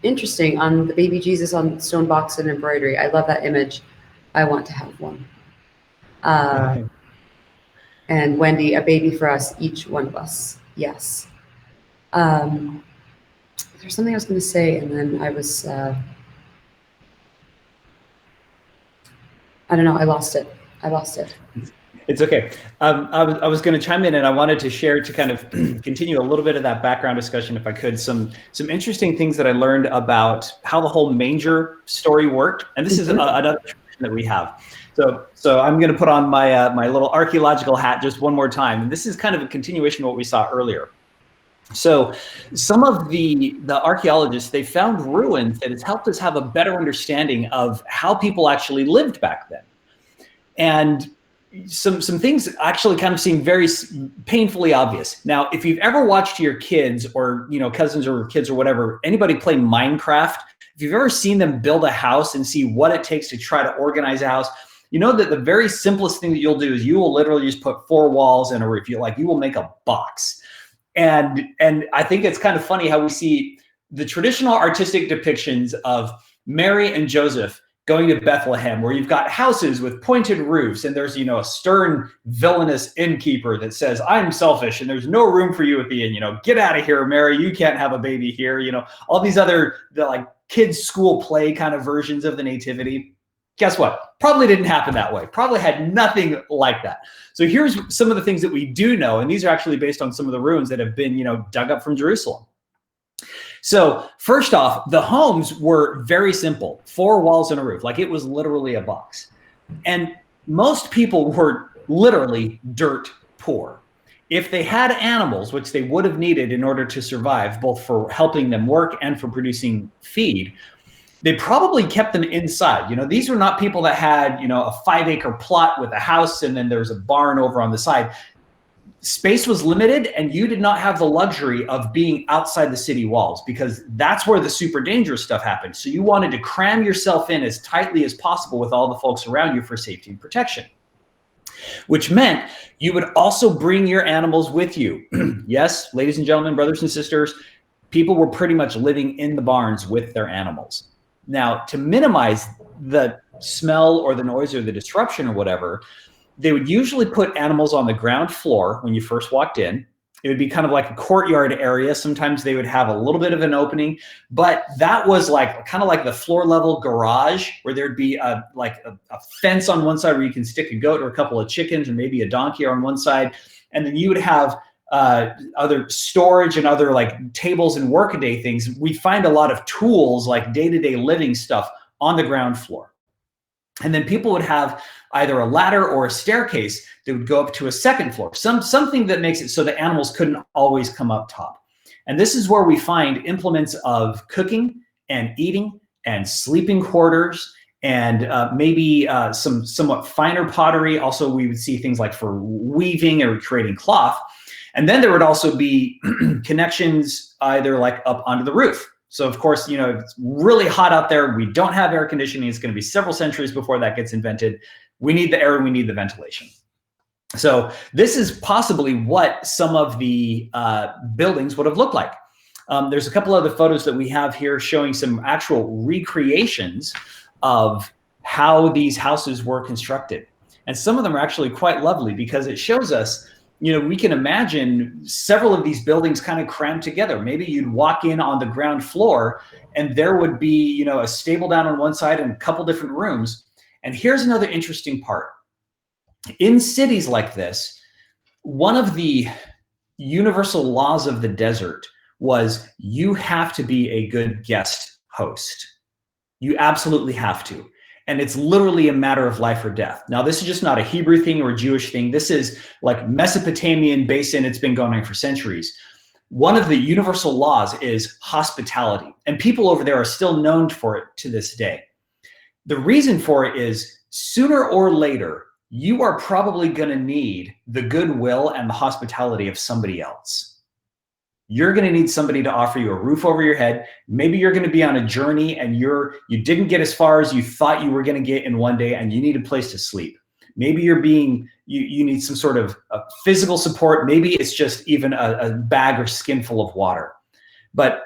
interesting, on the baby Jesus on stone box and embroidery. I love that image. I want to have one. And Wendy, a baby for us, each one of us. Yes. There's something I was going to say, and then I was, I don't know, I lost it. It's okay. I was going to chime in, and I wanted to share, to kind of continue a little bit of that background discussion, if I could, some interesting things that I learned about how the whole manger story worked. And this is another tradition that we have. So I'm going to put on my my little archaeological hat just one more time. And this is kind of a continuation of what we saw earlier. So some of the archaeologists, they found ruins that has helped us have a better understanding of how people actually lived back then. And some things actually kind of seem very painfully obvious. Now, if you've ever watched your kids or, cousins or kids or whatever, anybody play Minecraft, if you've ever seen them build a house and see what it takes to try to organize a house, you know that the very simplest thing that you'll do is you will literally just put 4 walls and a roof. You will make a box. And I think it's kind of funny how we see the traditional artistic depictions of Mary and Joseph going to Bethlehem, where you've got houses with pointed roofs, and there's, a stern, villainous innkeeper that says, I'm selfish, and there's no room for you at the inn, get out of here, Mary, you can't have a baby here, all these other, kids' school play kind of versions of the nativity. Guess what? Probably didn't happen that way. Probably had nothing like that. So here's some of the things that we do know, and these are actually based on some of the ruins that have been, dug up from Jerusalem. So first off, the homes were very simple, 4 walls and a roof. It was literally a box. And most people were literally dirt poor. If they had animals, which they would have needed in order to survive, both for helping them work and for producing feed, they probably kept them inside. These were not people that had, a 5-acre plot with a house and then there's a barn over on the side. Space was limited, and you did not have the luxury of being outside the city walls, because that's where the super dangerous stuff happened. So you wanted to cram yourself in as tightly as possible with all the folks around you for safety and protection, which meant you would also bring your animals with you. Yes, ladies and gentlemen, brothers and sisters, people were pretty much living in the barns with their animals. Now, to minimize the smell or the noise or the disruption or whatever, they would usually put animals on the ground floor when you first walked in. It would be kind of like a courtyard area. Sometimes they would have a little bit of an opening, but that was like kind of like the floor level garage where there'd be a fence on one side where you can stick a goat or a couple of chickens or maybe a donkey on one side. And then you would have other storage and other like tables and workaday things. We find a lot of tools like day-to-day living stuff on the ground floor. And then people would have either a ladder or a staircase that would go up to a second floor, something that makes it so the animals couldn't always come up top. And this is where we find implements of cooking and eating and sleeping quarters and maybe some somewhat finer pottery. Also, we would see things like for weaving or creating cloth. And then there would also be connections either like up onto the roof. So of course, you know, it's really hot out there. We don't have air conditioning. It's going to be several centuries before that gets invented. We need the air and we need the ventilation. So this is possibly what some of the buildings would have looked like. There's a couple other photos that we have here showing some actual recreations of how these houses were constructed. And some of them are actually quite lovely because it shows us, you know, we can imagine several of these buildings kind of crammed together. Maybe you'd walk in on the ground floor and there would be, you know, a stable down on one side and a couple different rooms. And here's another interesting part. In cities like this, one of the universal laws of the desert was you have to be a good guest host. You absolutely have to. And it's literally a matter of life or death. Now, this is just not a Hebrew thing or a Jewish thing. This is like Mesopotamian basin. It's been going on for centuries. One of the universal laws is hospitality. And people over there are still known for it to this day. The reason for it is sooner or later, you are probably going to need the goodwill and the hospitality of somebody else. You're going to need somebody to offer you a roof over your head. Maybe you're going to be on a journey and you didn't get as far as you thought you were going to get in one day and you need a place to sleep. Maybe you need some sort of physical support. Maybe it's just even a bag or skinful of water. But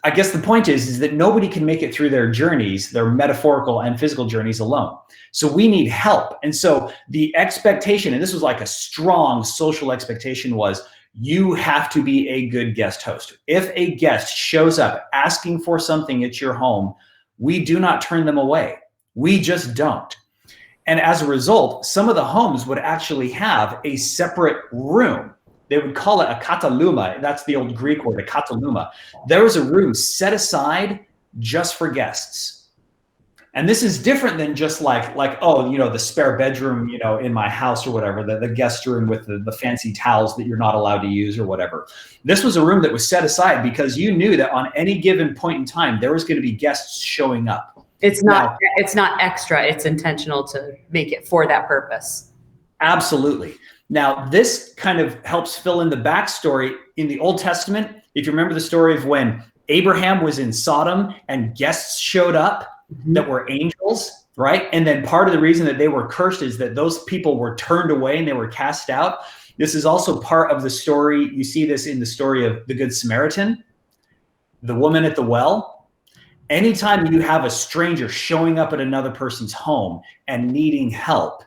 I guess the point is that nobody can make it through their journeys, their metaphorical and physical journeys alone. So we need help. And so the expectation, and this was like a strong social expectation, was you have to be a good guest host. If a guest shows up asking for something at your home, we do not turn them away. We just don't. And as a result, some of the homes would actually have a separate room. They would call it a kataluma. That's the old Greek word, a kataluma. There was a room set aside just for guests. And this is different than just like, oh, you know, the spare bedroom, you know, in my house or whatever, the guest room with the fancy towels that you're not allowed to use or whatever. This was a room that was set aside because you knew that on any given point in time, there was going to be guests showing up. It's not extra. It's intentional to make it for that purpose. Absolutely. Now, this kind of helps fill in the backstory in the Old Testament. If you remember the story of when Abraham was in Sodom and guests showed up that were angels, right? And then part of the reason that they were cursed is that those people were turned away and they were cast out. This is also part of the story. You see this in the story of the Good Samaritan, the woman at the well. Anytime you have a stranger showing up at another person's home and needing help,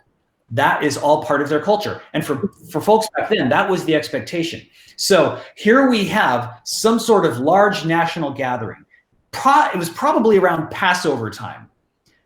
that is all part of their culture. And for folks back then, that was the expectation. So here we have some sort of large national gathering. It was probably around Passover time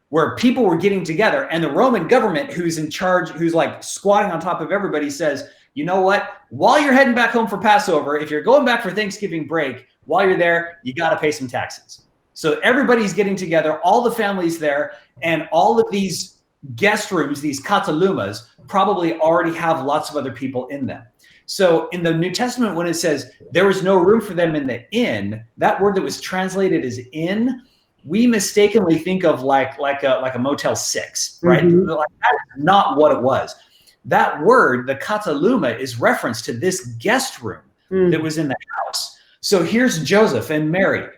where people were getting together, and the Roman government, who's in charge, who's like squatting on top of everybody, says, you know what, while you're heading back home for Passover, if you're going back for Thanksgiving break, while you're there, you got to pay some taxes. So everybody's getting together, all the families there, and all of these guest rooms, these katalumas, probably already have lots of other people in them. So in the New Testament, when it says there was no room for them in the inn, that word that was translated as inn, we mistakenly think of like a Motel 6, right? Mm-hmm. Like, that is not what it was. That word, the kataluma, is reference to this guest room that was in the house. So here's Joseph and Mary.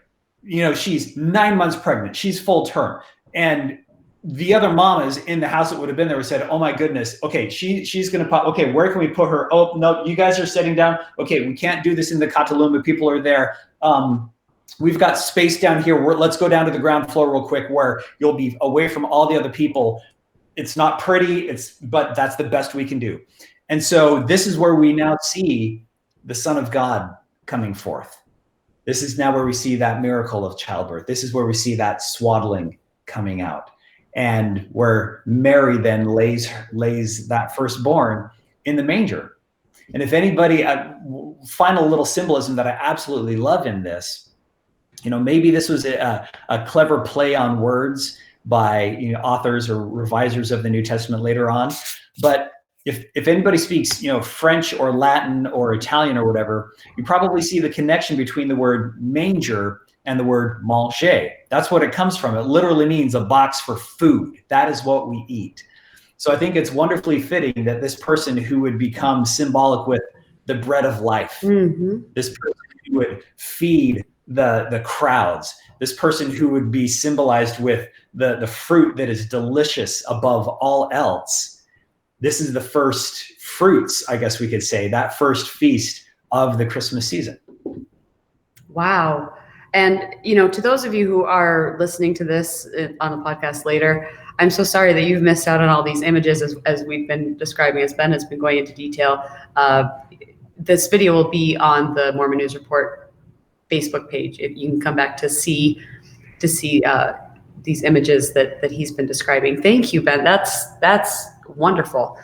You know, she's 9 months pregnant. She's full term. And the other mamas in the house that would have been there would have said, oh my goodness, okay, she's going to pop. Okay, where can we put her? Oh, no, you guys are sitting down. Okay, we can't do this in the kataluma. People are there. We've got space down here. Let's go down to the ground floor real quick where you'll be away from all the other people. It's not pretty, but that's the best we can do. And so this is where we now see the Son of God coming forth. This is now where we see that miracle of childbirth. This is where we see that swaddling coming out, and where Mary then lays that firstborn in the manger. And if anybody, final little symbolism that I absolutely love in this, maybe this was a clever play on words by authors or revisers of the New Testament later on. But if anybody speaks French or Latin or Italian or whatever, you probably see the connection between the word manger and the word manger. That's what it comes from. It literally means a box for food. That is what we eat. So I think it's wonderfully fitting that this person who would become symbolic with the bread of life, this person who would feed the crowds, this person who would be symbolized with the fruit that is delicious above all else. This is the first fruits, I guess we could say, that first feast of the Christmas season. Wow. And, to those of you who are listening to this on the podcast later, I'm so sorry that you've missed out on all these images as we've been describing, as Ben has been going into detail. This video will be on the Mormon News Report Facebook page. You can come back to see these images that he's been describing. Thank you, Ben. That's wonderful.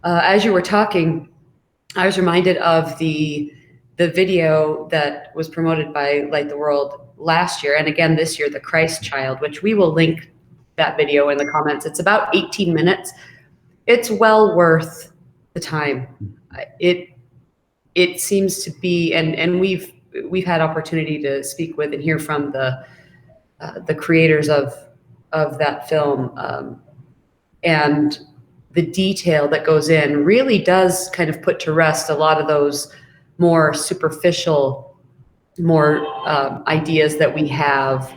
As you were talking, I was reminded of the video that was promoted by Light the World last year, and again this year, the Christ Child, which we will link that video in the comments. It's about 18 minutes. It's well worth the time. It seems to be, and we've had opportunity to speak with and hear from the creators of that film, and the detail that goes in really does kind of put to rest a lot of those more superficial, more ideas that we have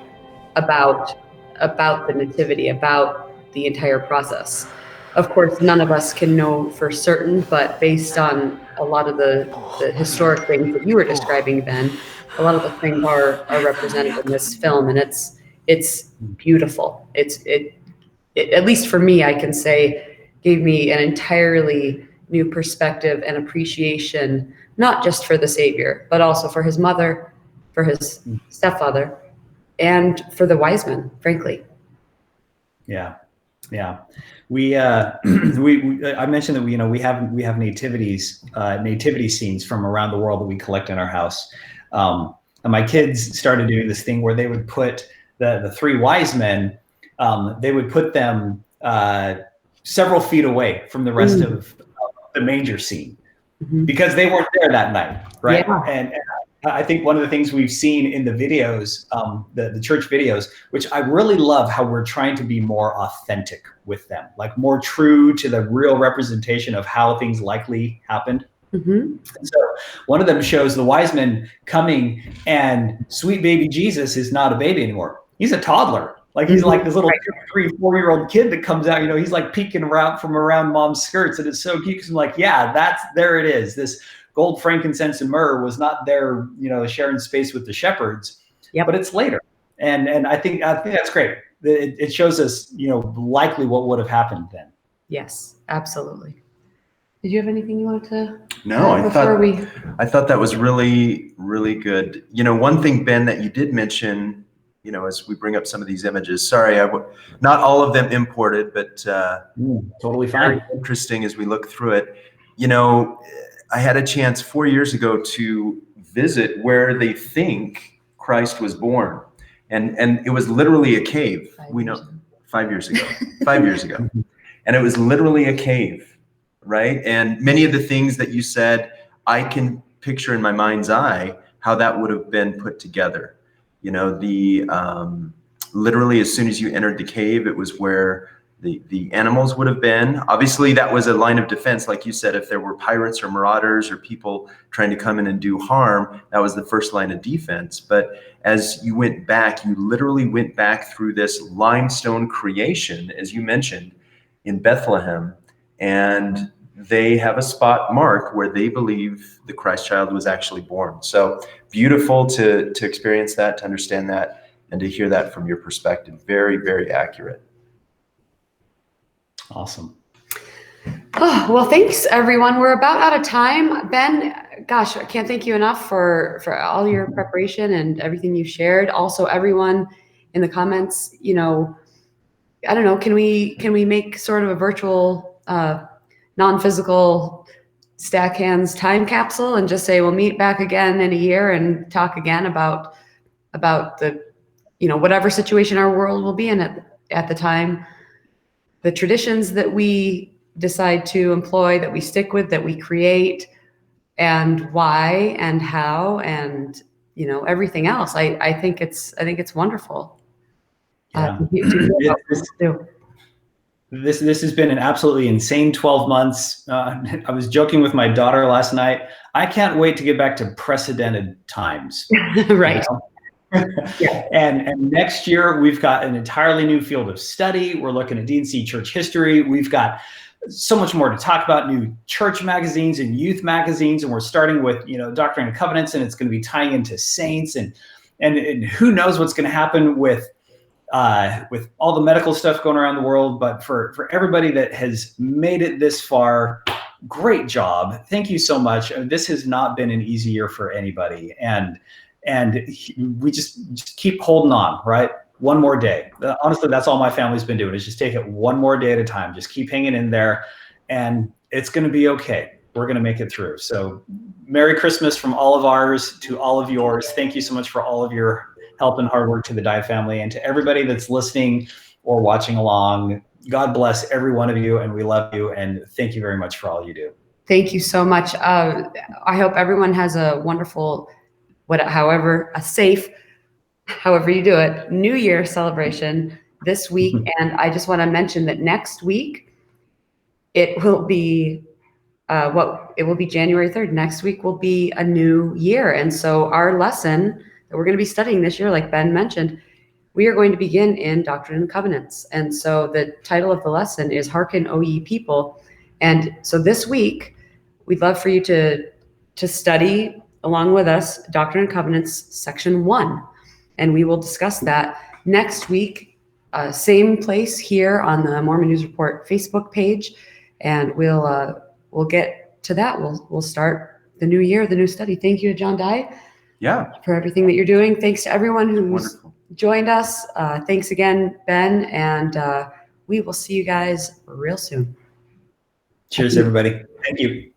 about the nativity, about the entire process. Of course, none of us can know for certain, but based on a lot of the historic things that you were describing, Ben, a lot of the things are represented in this film, and it's beautiful. It at least for me, I can say, gave me an entirely new perspective and appreciation, not just for the Savior, but also for his mother, for his stepfather, and for the wise men, frankly. Yeah. We I mentioned that we have nativity scenes from around the world that we collect in our house. And my kids started doing this thing where they would put the three wise men, they would put them several feet away from the rest of the manger scene, because they weren't there that night, right? Yeah. And I think one of the things we've seen in the videos, the church videos, which I really love how we're trying to be more authentic with them, like more true to the real representation of how things likely happened. And so one of them shows the wise men coming, and sweet baby Jesus is not a baby anymore. He's a toddler. Like he's like this little 3, 4-year-old kid that comes out, he's like peeking around from around mom's skirts. And it's so cute because I'm like, yeah, there it is. This gold, frankincense, and myrrh was not there, sharing space with the shepherds, but it's later. And I think that's great. It shows us, likely what would have happened then. Yes, absolutely. Did you have anything you wanted to? No, I thought that was really, really good. One thing, Ben, that you did mention, as we bring up some of these images, sorry, not all of them imported, but totally fine. Very interesting as we look through it. I had a chance 4 years ago to visit where they think Christ was born. And it was literally a cave. 5 years ago. 5 years ago. And it was literally a cave, right? And many of the things that you said, I can picture in my mind's eye how that would have been put together. Literally as soon as you entered the cave, it was where the animals would have been. Obviously, that was a line of defense. Like you said, if there were pirates or marauders or people trying to come in and do harm, that was the first line of defense. But as you went back, you literally went back through this limestone creation, as you mentioned, in Bethlehem. And they have a spot marked where they believe the Christ child was actually born. So beautiful to experience that, to understand that, and to hear that from your perspective. Very, very accurate. Awesome. Oh, well, thanks everyone. We're about out of time. Ben, gosh, I can't thank you enough for all your preparation and everything you shared. Also, everyone in the comments, I don't know, can we make sort of a virtual non-physical stack hands time capsule and just say we'll meet back again in a year and talk again about the whatever situation our world will be in at the time, the traditions that we decide to employ, that we stick with, that we create, and why and how, and everything else. I think it's wonderful. Yeah. To hear about this too. This has been an absolutely insane 12 months. I was joking with my daughter last night. I can't wait to get back to precedented times. Right. Yeah. And next year we've got an entirely new field of study. We're looking at D&C church history. We've got so much more to talk about, new church magazines and youth magazines. And we're starting with, Doctrine and Covenants, and it's going to be tying into saints, and who knows what's going to happen with all the medical stuff going around the world. But for everybody that has made it this far, great job. Thank you so much. This has not been an easy year for anybody. And we just keep holding on, right? One more day. Honestly, that's all my family's been doing, is just take it one more day at a time. Just keep hanging in there, and it's going to be okay. We're going to make it through. So Merry Christmas from all of ours to all of yours. Thank you so much for all of your help and hard work to the Dye family, and to everybody that's listening or watching along. God bless every one of you, and we love you, and thank you very much for all you do. Thank you so much. I hope everyone has a wonderful, a safe, however you do it, New Year celebration this week. And I just want to mention that next week it will be January 3rd. Next week will be a new year. And so our lesson that we're going to be studying this year, like Ben mentioned, we are going to begin in Doctrine and Covenants. And so the title of the lesson is Hearken, O Ye People. And so this week, we'd love for you to study along with us Doctrine and Covenants section 1. And we will discuss that next week, same place here on the Mormon News Report Facebook page. And we'll get to that. We'll start the new year, the new study. Thank you to John Dye. Yeah. For everything that you're doing. Thanks to everyone who's joined us. Thanks again, Ben. And we will see you guys real soon. Cheers, everybody. Thank you.